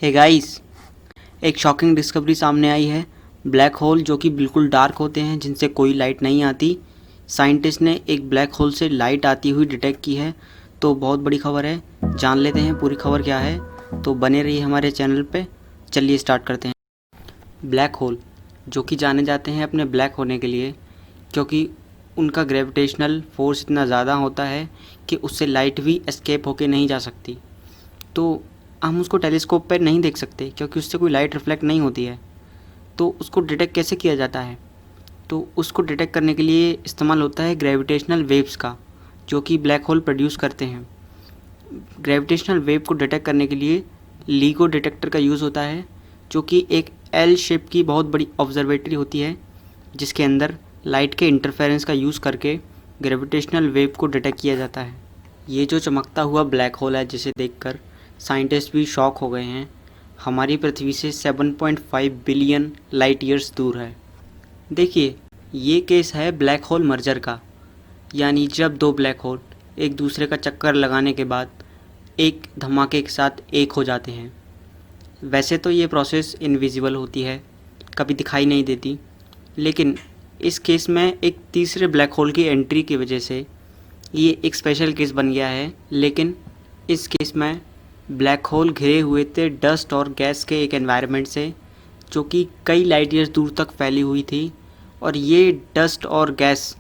Hey guys, एक shocking discovery सामने आई है। ब्लैक होल जो कि बिल्कुल डार्क होते हैं, जिनसे कोई लाइट नहीं आती, साइंटिस्ट ने एक ब्लैक होल से लाइट आती हुई डिटेक्ट की है। तो बहुत बड़ी खबर है, जान लेते हैं पूरी खबर क्या है। तो बने रहिए हमारे चैनल पे। चलिए स्टार्ट करते हैं। ब्लैक होल जो कि जाने जाते हैं अपने ब्लैक होने के लिए, क्योंकि उनका ग्रेविटेशनल फोर्स इतना ज़्यादा होता है कि उससे लाइट भी एस्केप होके नहीं जा सकती। तो हम उसको टेलीस्कोप पर नहीं देख सकते क्योंकि उससे कोई लाइट रिफ्लेक्ट नहीं होती है। तो उसको डिटेक्ट कैसे किया जाता है? तो उसको डिटेक्ट करने के लिए इस्तेमाल होता है ग्रेविटेशनल वेव्स का, जो कि ब्लैक होल प्रोड्यूस करते हैं। ग्रेविटेशनल वेव को डिटेक्ट करने के लिए लीगो डिटेक्टर का यूज़ होता है, जो कि एक एल शेप की बहुत बड़ी ऑब्जर्वेटरी होती है, जिसके अंदर लाइट के इंटरफेरेंस का यूज़ करके ग्रेविटेशनल वेव को डिटेक्ट किया जाता है। ये जो चमकता हुआ ब्लैक होल है, जिसे देखकर साइंटिस्ट भी शॉक हो गए हैं, हमारी पृथ्वी से 7.5 बिलियन लाइट ईयर्स दूर है। देखिए, ये केस है ब्लैक होल मर्जर का, यानी जब दो ब्लैक होल एक दूसरे का चक्कर लगाने के बाद एक धमाके के साथ एक हो जाते हैं। वैसे तो ये प्रोसेस इनविजिबल होती है, कभी दिखाई नहीं देती, लेकिन इस केस में एक तीसरे ब्लैक होल की एंट्री की वजह से ये एक स्पेशल केस बन गया है। लेकिन इस केस में ब्लैक होल घिरे हुए थे डस्ट और गैस के एक एनवायरनमेंट से, जो कि कई लाइट ईयर्स दूर तक फैली हुई थी। और ये डस्ट और गैस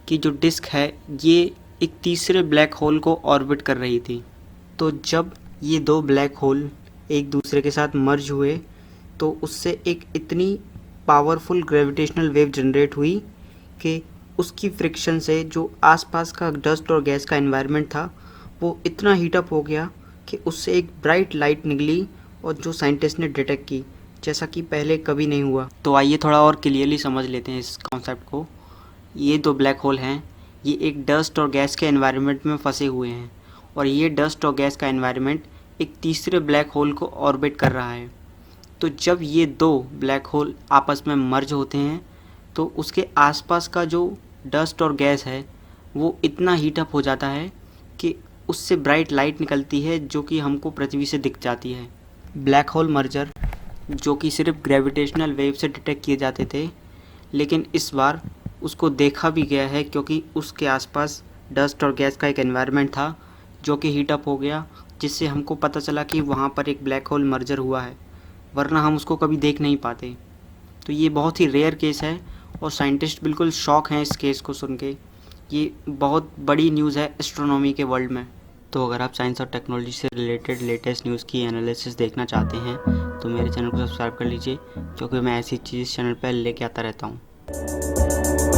की जो डिस्क है, ये एक तीसरे ब्लैक होल को ऑर्बिट कर रही थी। तो जब ये दो ब्लैक होल एक दूसरे के साथ मर्ज हुए, तो उससे एक इतनी पावरफुल ग्रेविटेशनल वेव जनरेट हुई कि उसकी फ्रिक्शन से जो आसपास का डस्ट और गैस का एनवायरनमेंट था, वो इतना हीटअप हो गया कि उससे एक ब्राइट लाइट निकली, और जो साइंटिस्ट ने डिटेक्ट की, जैसा कि पहले कभी नहीं हुआ। तो आइए थोड़ा और क्लियरली समझ लेते हैं इस कॉन्सेप्ट को। ये दो ब्लैक होल हैं, ये एक डस्ट और गैस के एनवायरनमेंट में फंसे हुए हैं, और ये डस्ट और गैस का एनवायरनमेंट एक तीसरे ब्लैक होल को ऑर्बिट कर रहा है। तो जब ये दो ब्लैक होल आपस में मर्ज होते हैं, तो उसके आसपास का जो डस्ट और गैस है, वो इतना हीटअप हो जाता है कि उससे ब्राइट लाइट निकलती है, जो कि हमको पृथ्वी से दिख जाती है। ब्लैक होल मर्जर जो कि सिर्फ ग्रेविटेशनल वेव से डिटेक्ट किए जाते थे, लेकिन इस बार उसको देखा भी गया है, क्योंकि उसके आसपास डस्ट और गैस का एक एनवायरनमेंट था जो कि हीटअप हो गया, जिससे हमको पता चला कि वहाँ पर एक ब्लैक होल मर्जर हुआ है, वरना हम उसको कभी देख नहीं पाते। तो ये बहुत ही रेयर केस है, और साइंटिस्ट बिल्कुल शॉक हैं इस केस को सुन के। ये बहुत बड़ी न्यूज़ है एस्ट्रोनॉमी के वर्ल्ड में। तो अगर आप साइंस और टेक्नोलॉजी से रिलेटेड लेटेस्ट न्यूज़ की एनालिसिस देखना चाहते हैं, तो मेरे चैनल को सब्सक्राइब कर लीजिए, क्योंकि मैं ऐसी चीज़ चैनल पर लेके आता रहता हूँ।